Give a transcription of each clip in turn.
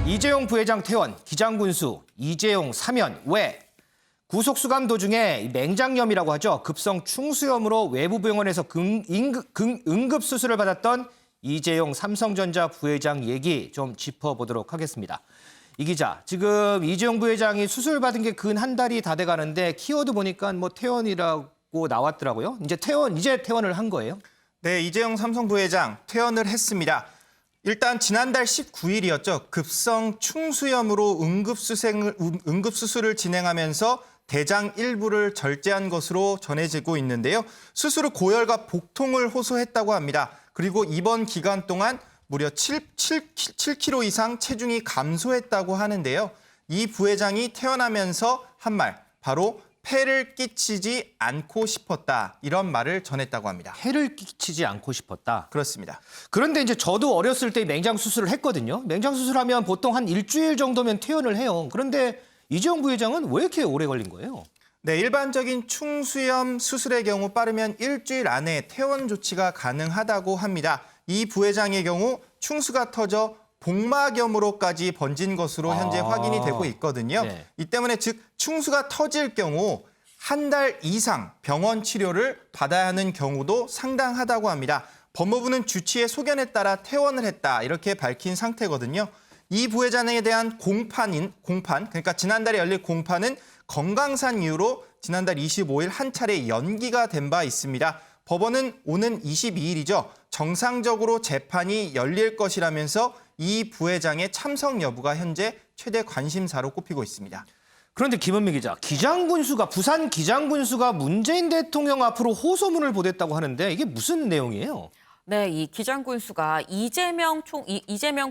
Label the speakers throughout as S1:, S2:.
S1: 이재용 부회장 퇴원, 기장군수, 이재용 사면, 왜? 구속수감 도중에 맹장염이라고 하죠. 급성 충수염으로 외부 병원에서 응급수술을 받았던 이재용 삼성전자 부회장 얘기 좀 짚어보도록 하겠습니다. 이 기자, 지금 이재용 부회장이 수술 받은 게 근 한 달이 다 돼가는데 키워드 보니까 뭐 퇴원이라고 나왔더라고요. 이제 퇴원을 한 거예요?
S2: 네, 이재용 삼성 부회장 퇴원을 했습니다. 일단 지난달 19일이었죠. 급성 충수염으로 응급수술을 진행하면서 대장 일부를 절제한 것으로 전해지고 있는데요. 수술 후 고열과 복통을 호소했다고 합니다. 그리고 입원 기간 동안 무려 7kg 이상 체중이 감소했다고 하는데요. 이 부회장이 퇴원하면서 한 말, 바로 폐를 끼치지 않고 싶었다. 이런 말을 전했다고 합니다.
S1: 폐를 끼치지 않고 싶었다.
S2: 그렇습니다.
S1: 그런데 이제 저도 어렸을 때 맹장 수술을 했거든요. 맹장 수술하면 보통 한 일주일 정도면 퇴원을 해요. 그런데 이재용 부회장은 왜 이렇게 오래 걸린 거예요?
S2: 네, 일반적인 충수염 수술의 경우 빠르면 일주일 안에 퇴원 조치가 가능하다고 합니다. 이 부회장의 경우 충수가 터져 복막염으로까지 번진 것으로 현재 확인이 되고 있거든요.
S1: 네.
S2: 이 때문에 즉 충수가 터질 경우 한 달 이상 병원 치료를 받아야 하는 경우도 상당하다고 합니다. 법무부는 주치의 소견에 따라 퇴원을 했다 이렇게 밝힌 상태거든요. 이 부회장에 대한 공판, 그러니까 지난달에 열릴 공판은 건강상 이유로 지난달 25일 한 차례 연기가 된 바 있습니다. 법원은 오는 22일이죠. 정상적으로 재판이 열릴 것이라면서 이 부회장의 참석 여부가 현재 최대 관심사로 꼽히고 있습니다.
S1: 그런데 김은미 기자, 부산 기장군수가 문재인 대통령 앞으로 호소문을 보냈다고 하는데 이게 무슨 내용이에요?
S3: 네, 이 기장군수가 이재명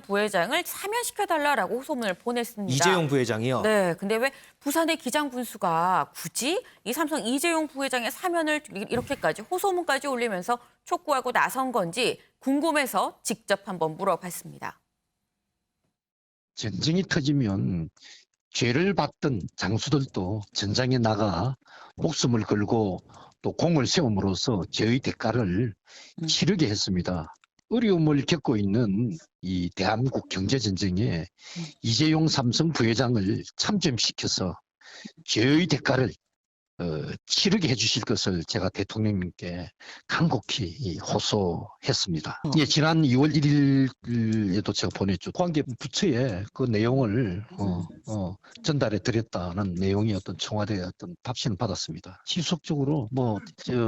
S3: 부회장을 사면시켜달라라고 호소문을 보냈습니다.
S1: 이재용 부회장이요?
S3: 네, 근데 왜 부산의 기장군수가 굳이 이 삼성 이재용 부회장의 사면을 이렇게까지 호소문까지 올리면서 촉구하고 나선 건지 궁금해서 직접 한번 물어봤습니다.
S4: 전쟁이 터지면 죄를 받던 장수들도 전장에 나가 목숨을 걸고 또 공을 세움으로써 죄의 대가를 치르게 했습니다. 어려움을 겪고 있는 이 대한민국 경제전쟁에 이재용 삼성 부회장을 참전시켜서 죄의 대가를 치르게 해주실 것을 제가 대통령님께 간곡히 호소했습니다. 예, 지난 2월 1일에도 제가 보냈죠. 관계 부처에 그 내용을 전달해 드렸다는 내용이 어떤 청와대의 어떤 답신을 받았습니다. 지속적으로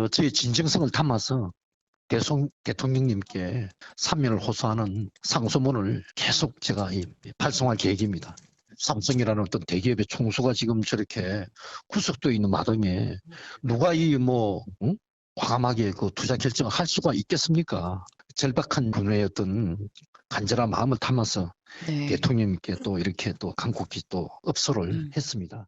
S4: 저의 진정성을 담아서 대통령님께 사면을 호소하는 상소문을 계속 제가 발송할 계획입니다. 삼성이라는 어떤 대기업의 총수가 지금 저렇게 구속되어 있는 마당에 누가 과감하게 그 투자 결정을 할 수가 있겠습니까? 절박한 분의 어떤 간절한 마음을 담아서 대통령님께 또 이렇게 또 간곡히 또 업소를 했습니다.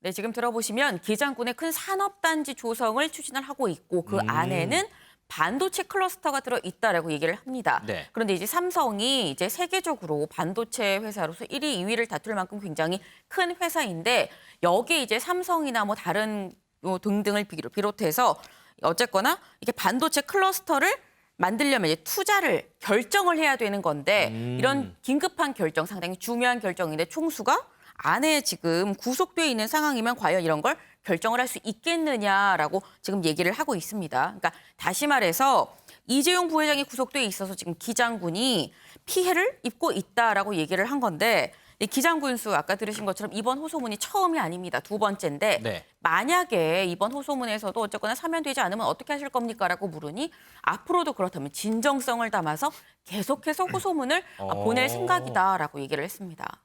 S3: 네, 지금 들어보시면 기장군의 큰 산업단지 조성을 추진을 하고 있고 그 안에는 반도체 클러스터가 들어있다라고 얘기를 합니다.
S1: 네.
S3: 그런데 이제 삼성이 이제 세계적으로 반도체 회사로서 1위, 2위를 다툴 만큼 굉장히 큰 회사인데 여기에 이제 삼성이나 뭐 다른 등등을 비롯해서 어쨌거나 이게 반도체 클러스터를 만들려면 이제 투자를 결정을 해야 되는 건데 이런 긴급한 결정, 상당히 중요한 결정인데 총수가 안에 지금 구속돼 있는 상황이면 과연 이런 걸 결정을 할 수 있겠느냐라고 지금 얘기를 하고 있습니다. 그러니까 다시 말해서 이재용 부회장이 구속돼 있어서 지금 기장군이 피해를 입고 있다라고 얘기를 한 건데 이 기장군수 아까 들으신 것처럼 이번 호소문이 처음이 아닙니다. 두 번째인데
S1: 네.
S3: 만약에 이번 호소문에서도 어쨌거나 사면되지 않으면 어떻게 하실 겁니까라고 물으니 앞으로도 그렇다면 진정성을 담아서 계속해서 호소문을 보낼 생각이다라고 얘기를 했습니다.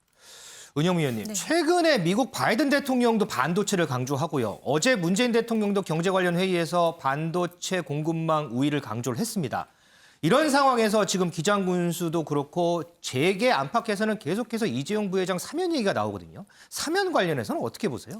S1: 은영미 의원님,
S5: 네.
S1: 최근에 미국 바이든 대통령도 반도체를 강조하고요. 어제 문재인 대통령도 경제 관련 회의에서 반도체 공급망 우위를 강조를 했습니다. 이런 상황에서 지금 기장군수도 그렇고 재계 안팎에서는 계속해서 이재용 부회장 사면 얘기가 나오거든요. 사면 관련해서는 어떻게 보세요?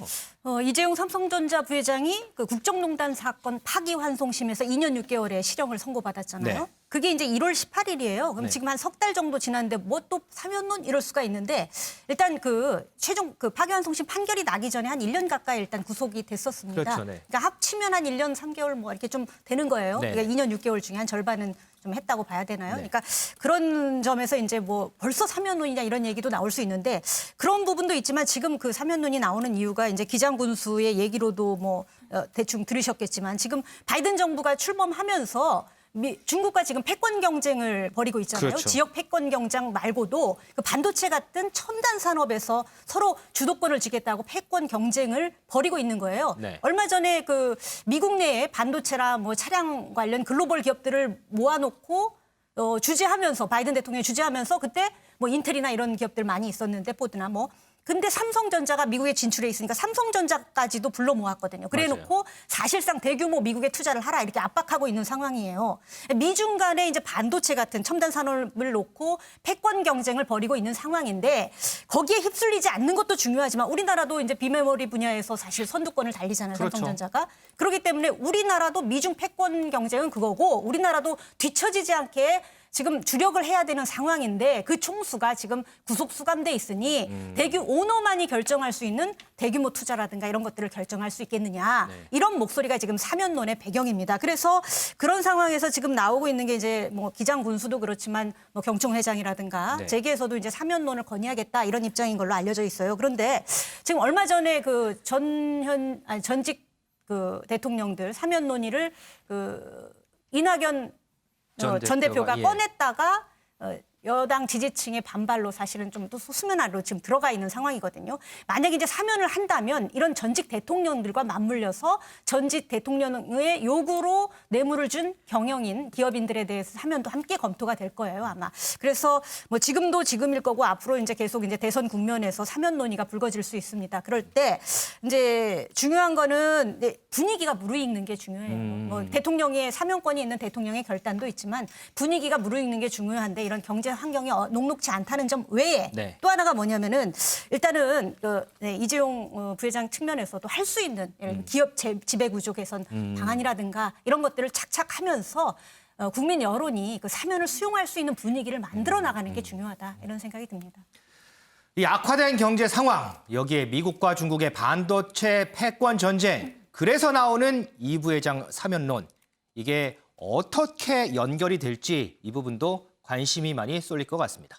S5: 이재용 삼성전자 부회장이 그 국정농단 사건 파기환송심에서 2년 6개월의 실형을 선고받았잖아요.
S1: 네.
S5: 그게 이제 1월 18일이에요. 그럼
S1: 네.
S5: 지금 한 석 달 정도 지났는데 뭐 또 사면론 이럴 수가 있는데 일단 그 최종 그 파기환송심 판결이 나기 전에 한 1년 가까이 일단 구속이 됐었습니다.
S1: 그렇죠, 네.
S5: 그러니까 합치면 한 1년 3개월 뭐 이렇게 좀 되는 거예요.
S1: 네.
S5: 그러니까 2년 6개월 중에 한 절반은 좀 했다고 봐야 되나요?
S1: 네.
S5: 그러니까 그런 점에서 이제 뭐 벌써 사면론이냐 이런 얘기도 나올 수 있는데 그런 부분도 있지만 지금 그 사면론이 나오는 이유가 이제 기장군수의 얘기로도 뭐 대충 들으셨겠지만 지금 바이든 정부가 출범하면서 중국과 지금 패권 경쟁을 벌이고 있잖아요.
S1: 그렇죠.
S5: 지역 패권 경쟁 말고도 그 반도체 같은 첨단 산업에서 서로 주도권을 쥐겠다고 패권 경쟁을 벌이고 있는 거예요.
S1: 네.
S5: 얼마 전에 그 미국 내에 반도체나 뭐 차량 관련 글로벌 기업들을 모아놓고 주재하면서 바이든 대통령이 주재하면서 그때 뭐 인텔이나 이런 기업들 많이 있었는데 포드나 뭐 근데 삼성전자가 미국에 진출해 있으니까 삼성전자까지도 불러 모았거든요. 그래놓고 사실상 대규모 미국에 투자를 하라 이렇게 압박하고 있는 상황이에요. 미중 간에 이제 반도체 같은 첨단 산업을 놓고 패권 경쟁을 벌이고 있는 상황인데 거기에 휩쓸리지 않는 것도 중요하지만 우리나라도 이제 비메모리 분야에서 사실 선두권을 달리잖아요.
S1: 그렇죠.
S5: 삼성전자가. 그렇기 때문에 우리나라도 미중 패권 경쟁은 그거고 우리나라도 뒤처지지 않게 지금 주력을 해야 되는 상황인데 그 총수가 지금 구속 수감돼 있으니 대규 오너만이 결정할 수 있는 대규모 투자라든가 이런 것들을 결정할 수 있겠느냐
S1: 네.
S5: 이런 목소리가 지금 사면론의 배경입니다. 그래서 그런 상황에서 지금 나오고 있는 게 이제 뭐 기장군수도 그렇지만 뭐 경총회장이라든가
S1: 네.
S5: 재계에서도 이제 사면론을 건의하겠다 이런 입장인 걸로 알려져 있어요. 그런데 지금 얼마 전에 그 전직 그 대통령들 사면 논의를 그 이낙연 전 대표가
S1: 예.
S5: 꺼냈다가 여당 지지층의 반발로 사실은 좀 또 수면 아래로 지금 들어가 있는 상황이거든요. 만약에 이제 사면을 한다면 이런 전직 대통령들과 맞물려서 전직 대통령의 요구로 뇌물을 준 경영인, 기업인들에 대해서 사면도 함께 검토가 될 거예요, 아마. 그래서 뭐 지금도 지금일 거고 앞으로 이제 계속 이제 대선 국면에서 사면 논의가 불거질 수 있습니다. 그럴 때 이제 중요한 거는 분위기가 무르익는 게 중요해요. 뭐 대통령의 사면권이 있는 대통령의 결단도 있지만 분위기가 무르익는 게 중요한데 이런 경제 환경이 녹록지 않다는 점 외에
S1: 네.
S5: 또 하나가 뭐냐면은 일단은 이재용 부회장 측면에서도 할 수 있는 기업 지배 구조 개선 방안이라든가 이런 것들을 착착하면서 국민 여론이 그 사면을 수용할 수 있는 분위기를 만들어 나가는 게 중요하다 이런 생각이 듭니다.
S1: 이 악화된 경제 상황, 여기에 미국과 중국의 반도체 패권 전쟁, 그래서 나오는 이 부회장 사면론, 이게 어떻게 연결이 될지 이 부분도 관심이 많이 쏠릴 것 같습니다.